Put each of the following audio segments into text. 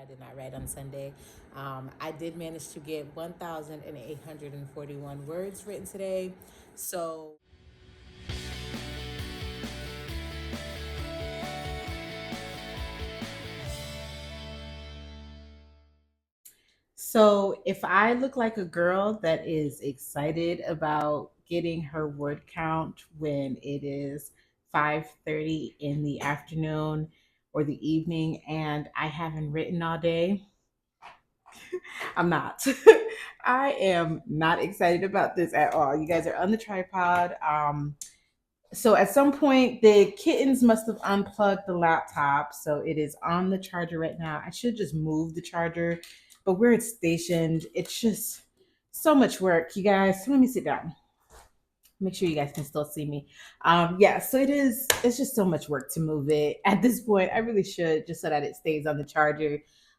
did not write on Sunday. I did manage to get 1,841 words written today. So So if I look like a girl that is excited about getting her word count when it is 5:30 in the afternoon or the evening and I haven't written all day, I'm not. I am not excited about this at all. You guys are on the tripod. So at some point the kittens must have unplugged the laptop, so it is on the charger right now. I should just move the charger, but where it's stationed, it's just so much work, you guys. So let me sit down, make sure you guys can still see me. Yeah, so it's just so much work to move it at this point. I really should, just so that it stays on the charger.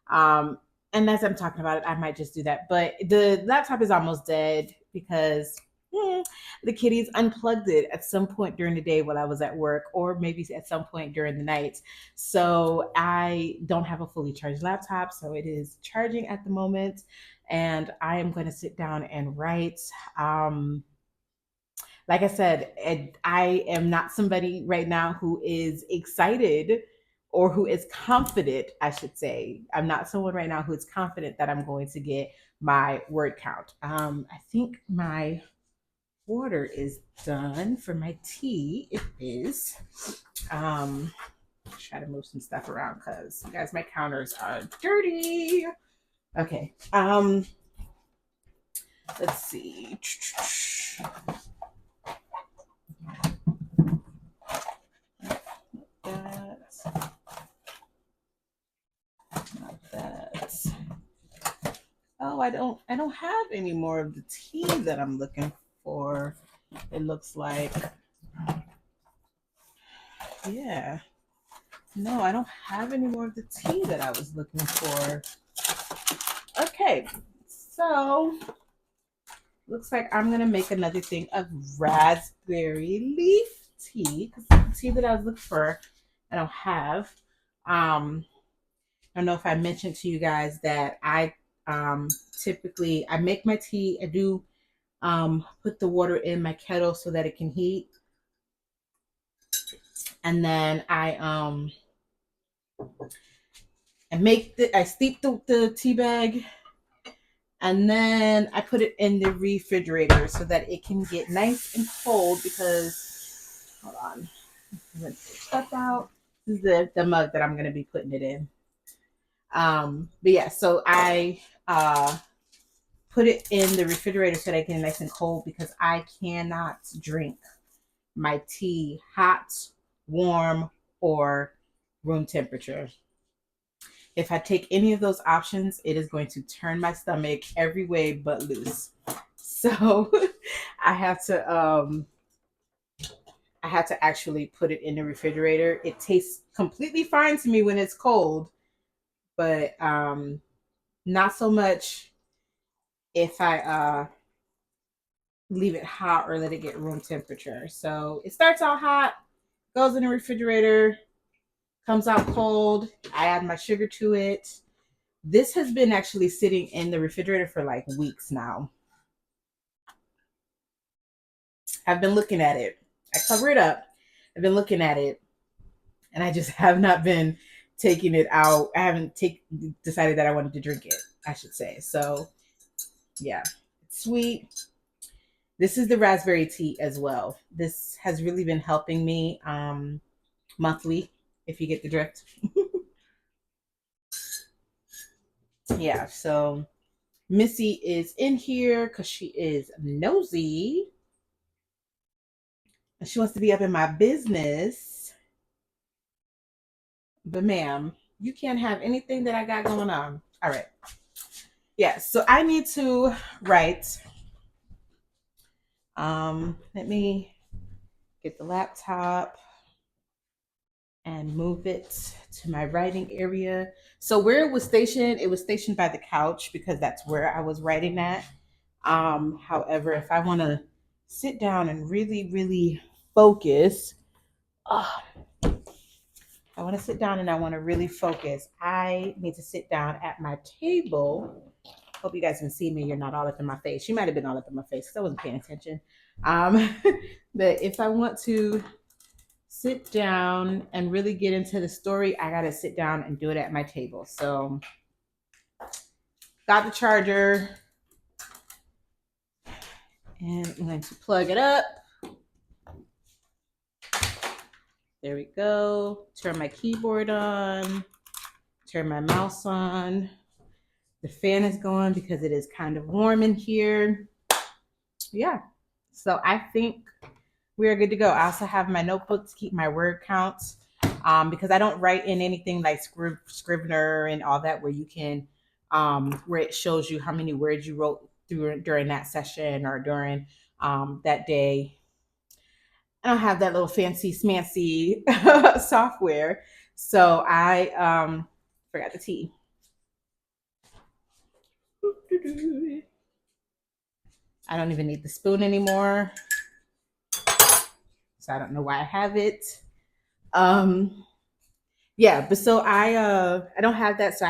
Um and as I'm talking about it, I might just do that, but the laptop is almost dead because hmm, the kitties unplugged it at some point during the day while I was at work, or maybe at some point during the night. So I don't have a fully charged laptop, so it is charging at the moment, and I am going to sit down and write. Like I said, I am not somebody right now who is excited or who is confident, I should say. I'm not someone right now who is confident that I'm going to get my word count. I think my water is done for my tea. It is. Try to move some stuff around because you guys, my counters are dirty. Okay. Let's see. That. Not that. Oh, I don't have any more of the tea that I'm looking for. It looks like. Yeah. No, I don't have any more of the tea that I was looking for. Okay. So, looks like I'm going to make another thing of raspberry leaf tea, because the tea that I was looking for, I don't have. I don't know if I mentioned to you guys that I typically I make my tea. I do put the water in my kettle so that it can heat, and then I steep the tea bag, and then I put it in the refrigerator so that it can get nice and cold. Because hold on, I'm gonna take stuff out. This is the mug that I'm gonna be putting it in. But yeah, so I put it in the refrigerator so that it can get nice and cold, because I cannot drink my tea hot, warm, or room temperature. If I take any of those options, it is going to turn my stomach every way but loose. So I have to actually put it in the refrigerator. It tastes completely fine to me when it's cold, but not so much if I leave it hot or let it get room temperature. So it starts out hot, goes in the refrigerator, comes out cold. I add my sugar to it. This has been actually sitting in the refrigerator for like weeks now. I've been looking at it. I cover it up. I've been looking at it, and I just have not been taking it out. I haven't decided that I wanted to drink it, I should say. So yeah, it's sweet. This is the raspberry tea as well. This has really been helping me monthly, if you get the drift. Yeah, so Missy is in here because she is nosy and she wants to be up in my business. But ma'am, you can't have anything that I got going on. All right. Yeah, so I need to write. Let me get the laptop and move it to my writing area. So where it was stationed by the couch because that's where I was writing at. However, if I want to sit down and really, really focus, oh, I want to sit down and I want to really focus. I need to sit down at my table. Hope you guys can see me. You're not all up in my face. You might have been all up in my face because I wasn't paying attention. Um, but if I want to sit down and really get into the story, I got to sit down and do it at my table. So, got the charger and I'm going to plug it up. There we go. Turn my keyboard on, turn my mouse on. The fan is going because it is kind of warm in here. Yeah. So I think we are good to go. I also have my notebook to keep my word counts because I don't write in anything like Scrivener and all that where you can, where it shows you how many words you wrote during that session or during that day. I don't have that little fancy smancy software. So I forgot the tea. I don't even need the spoon anymore. So I don't know why I have it. Yeah, but so I don't have that. So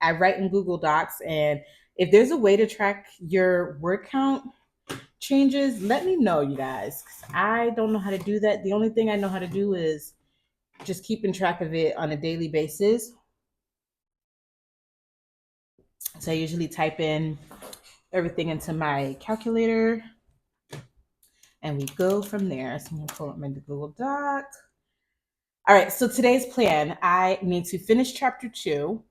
I write in Google Docs, and if there's a way to track your word count changes, let me know, you guys. 'Cause I don't know how to do that. The only thing I know how to do is just keeping track of it on a daily basis. So I usually type in everything into my calculator and we go from there. So I'm gonna pull up my Google Doc. All right, so today's plan, I need to finish chapter 2.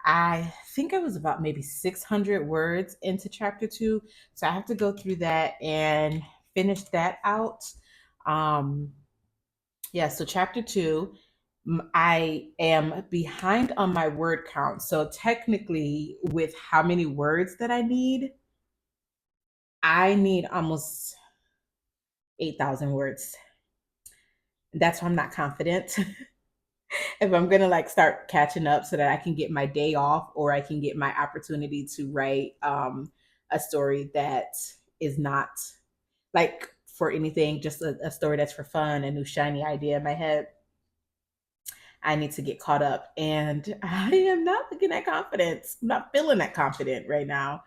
I think I was about maybe 600 words into chapter 2. So I have to go through that and finish that out. Um, yeah, so chapter 2, I am behind on my word count. So technically, with how many words that I need almost 8,000 words. That's why I'm not confident if I'm gonna like start catching up so that I can get my day off or I can get my opportunity to write a story that is not like for anything, just a story that's for fun, a new shiny idea in my head. I need to get caught up, and I am not looking at confidence. I'm not feeling that confident right now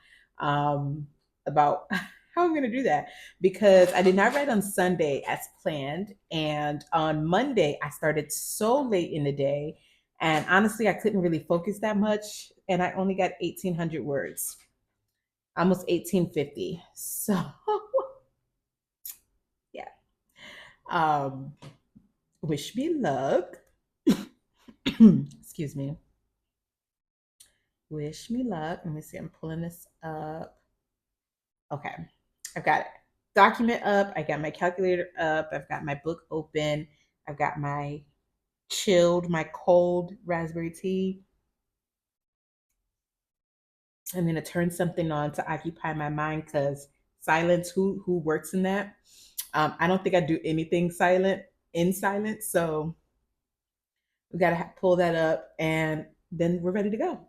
about how I'm going to do that because I did not write on Sunday as planned, and on Monday I started so late in the day, and honestly, I couldn't really focus that much, and I only got 1,800 words, almost 1,850. So yeah, um, wish me luck. Excuse me. Wish me luck. Let me see. I'm pulling this up. Okay. I've got document up. I got my calculator up. I've got my book open. I've got my my cold raspberry tea. I'm gonna turn something on to occupy my mind because silence. Who works in that? I don't think I do anything silent in silence. So we gotta pull that up, and then we're ready to go.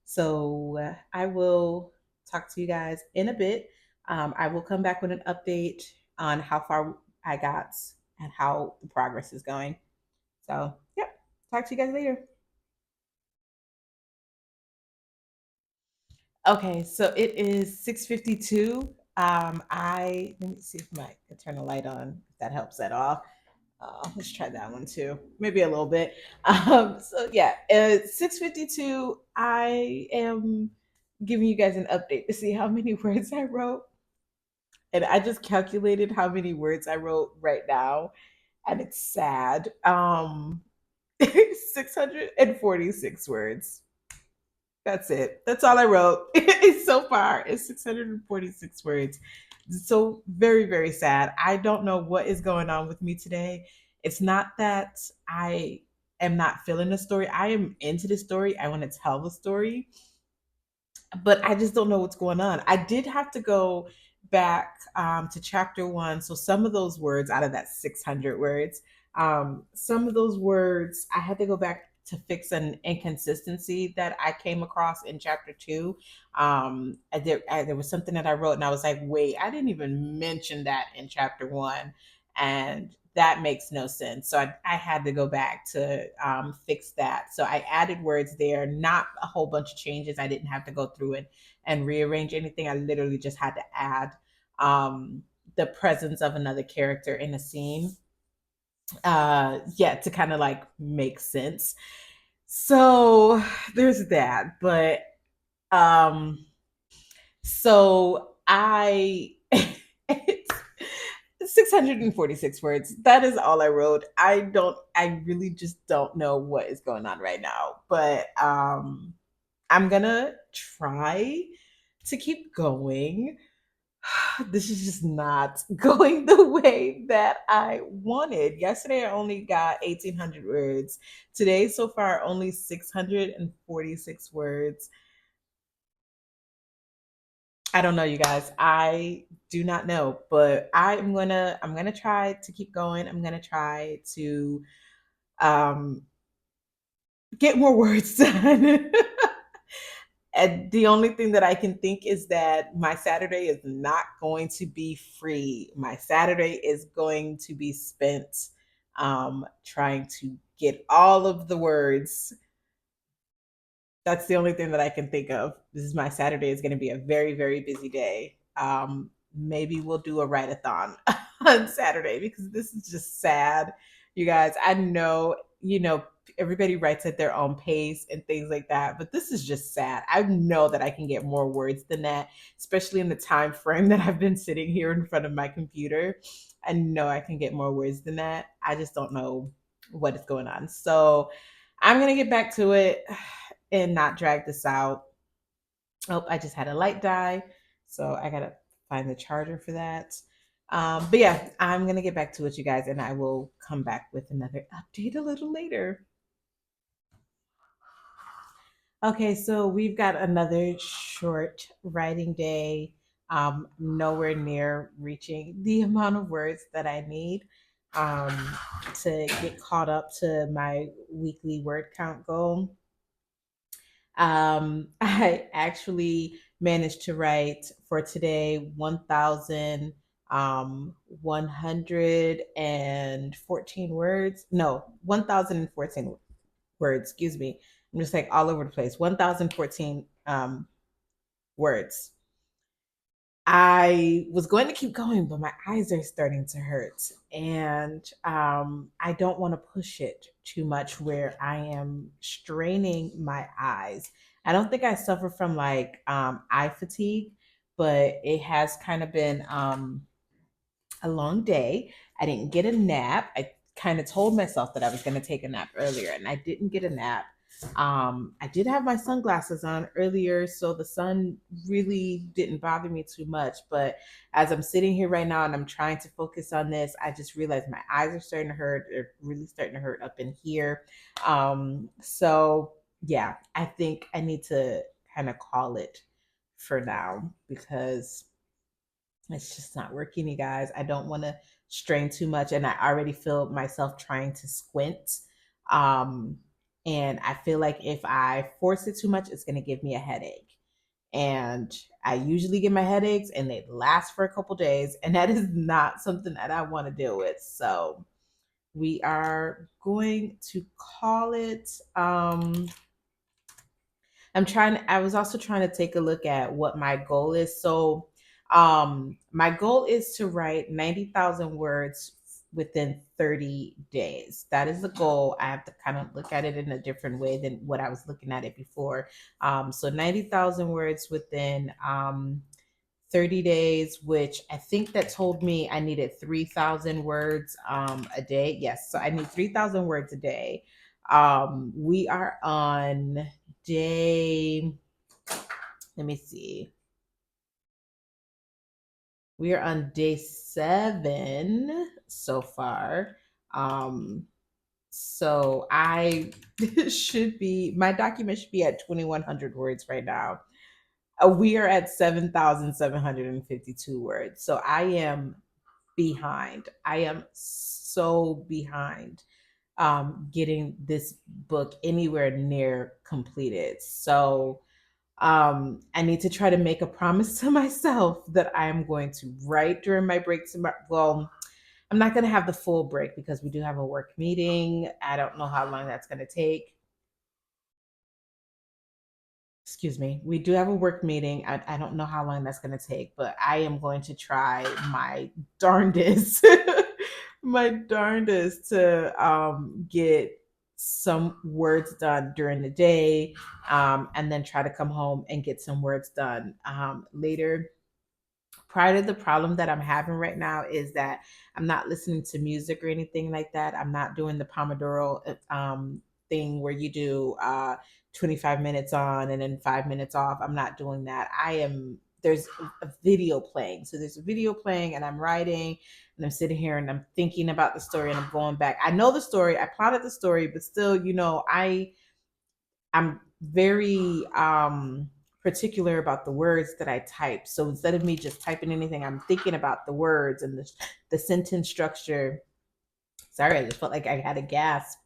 So I will talk to you guys in a bit. I will come back with an update on how far I got and how the progress is going. So, yep. Talk to you guys later. Okay, so it is 6:52. I let me see if I can turn the light on, if that helps at all. Let's try that one too. Maybe a little bit. So yeah, 6:52. I am giving you guys an update to see how many words I wrote. And I just calculated how many words I wrote right now, and it's sad. 646 words. That's it. That's all I wrote. It's so far. It's 646 words. So very, very sad. I don't know what is going on with me today. It's not that I am not feeling the story. I am into the story. I want to tell the story, but I just don't know what's going on. I did have to go back to chapter 1. So some of those words out of that 600 words, some of those words, I had to go back to fix an inconsistency that I came across in chapter 2. There was something that I wrote and I was like, wait, I didn't even mention that in chapter 1. And that makes no sense. So I had to go back to fix that. So I added words there, not a whole bunch of changes. I didn't have to go through it and rearrange anything. I literally just had to add the presence of another character in a scene, yeah, to kind of like make sense. So there's that. But um so I it's 646 words. That is all I wrote. I really just don't know what is going on right now. But I'm gonna try to keep going. This is just not going the way that I wanted. Yesterday I only got 1800 words. Today so far only 646 words. I don't know, you guys. I do not know, but I'm gonna try to keep going. I'm gonna try to um, get more words done. And the only thing that I can think is that my Saturday is not going to be free. My Saturday is going to be spent trying to get all of the words. That's the only thing that I can think of. This is my Saturday is going to be a very, very busy day. Maybe we'll do a write-a-thon on Saturday because this is just sad. You guys, I know, everybody writes at their own pace and things like that, but this is just sad. I know that I can get more words than that, especially in the time frame that I've been sitting here in front of my computer. I know I can get more words than that. I just don't know what is going on. So I'm going to get back to it and not drag this out. Oh, I just had a light die, so I gotta find the charger for that. But yeah, I'm gonna get back to it, you guys, and I will come back with another update a little later. Okay, so we've got another short writing day. Nowhere near reaching the amount of words that I need um, to get caught up to my weekly word count goal. I actually managed to write for today 1,114 words. No, 1,014 words, excuse me. I'm just like all over the place. 1,014 words. I was going to keep going, but my eyes are starting to hurt. And I don't want to push it too much where I am straining my eyes. I don't think I suffer from like eye fatigue, but it has kind of been a long day. I didn't get a nap. I kind of told myself that I was going to take a nap earlier, and I didn't get a nap. I did have my sunglasses on earlier, so the sun really didn't bother me too much. But as I'm sitting here right now and I'm trying to focus on this, I just realized my eyes are starting to hurt. They're really starting to hurt up in here. So yeah, I think I need to kind of call it for now because it's just not working, you guys. I don't want to strain too much, and I already feel myself trying to squint. Um, and I feel like if I force it too much, it's going to give me a headache. And I usually get my headaches, and they last for a couple days, and that is not something that I want to deal with. So we are going to call it. I was also trying to take a look at what my goal is. So, my goal is to write 90,000 words within 30 days. That is the goal. I have to kind of look at it in a different way than what I was looking at it before. So 90,000 words within 30 days, which I think that told me I needed 3,000 words a day. Yes, so I need 3,000 words a day. We are on day, let me see, we are on day 7 so far. Um, so I should be, my document should be at 2,100 words right now. We are at 7,752 words. So I am behind. I am so behind getting this book anywhere near completed. So I need to try to make a promise to myself that I am going to write during my breaks. Well, I'm not going to have the full break because we do have a work meeting. I don't know how long that's going to take. Excuse me. We do have a work meeting. I don't know how long that's going to take, but I am going to try my darndest, my darndest to get some words done during the day, and then try to come home and get some words done later. Part of the problem that I'm having right now is that I'm not listening to music or anything like that. I'm not doing the Pomodoro thing where you do 25 minutes on and then 5 minutes off. I'm not doing that. There's a video playing. So there's a video playing and I'm writing and I'm sitting here and I'm thinking about the story and I'm going back. I know the story, I plotted the story, but still, I'm very particular about the words that I type. So instead of me just typing anything, I'm thinking about the words and the sentence structure. Sorry, I just felt like I had a gasp.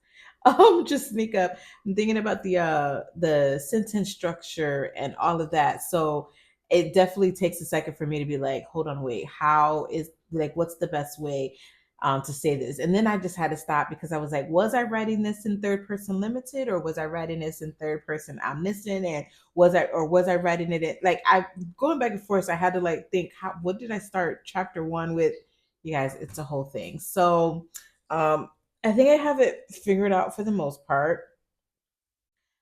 Just sneak up. I'm thinking about the sentence structure and all of that. So it definitely takes a second for me to be like, hold on, wait, how is like what's the best way to say this? And then I just had to stop because I was like, was I writing this in third person limited or was I writing this in third person omniscient? And was I writing it in like I going back and forth, so I had to like think how what did I start chapter one with? You guys, it's a whole thing. So um I think I have it figured out for the most part.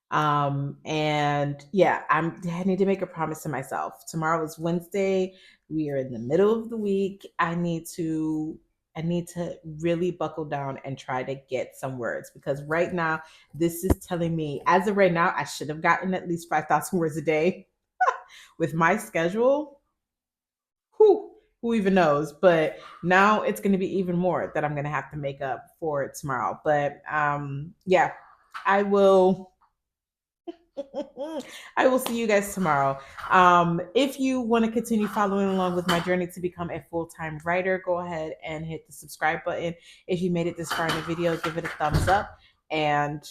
And yeah, I need to make a promise to myself. Tomorrow is Wednesday. We are in the middle of the week. I need to really buckle down and try to get some words because right now this is telling me as of right now I should have gotten at least 5,000 words a day with my schedule. Who even knows? But now it's going to be even more that I'm going to have to make up for tomorrow. But yeah, I will I will see you guys tomorrow. If you want to continue following along with my journey to become a full time writer, go ahead and hit the subscribe button. If you made it this far in the video, give it a thumbs up. And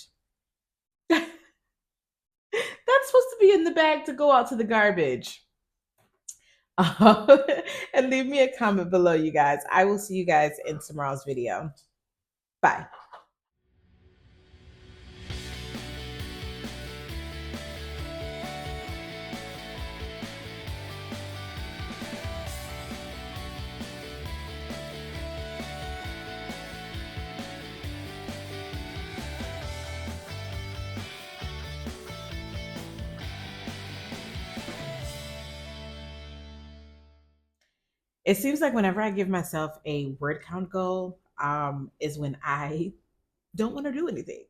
that's supposed to be in the bag to go out to the garbage. And leave me a comment below, you guys. I will see you guys in tomorrow's video. Bye. It seems like whenever I give myself a word count goal, is when I don't want to do anything.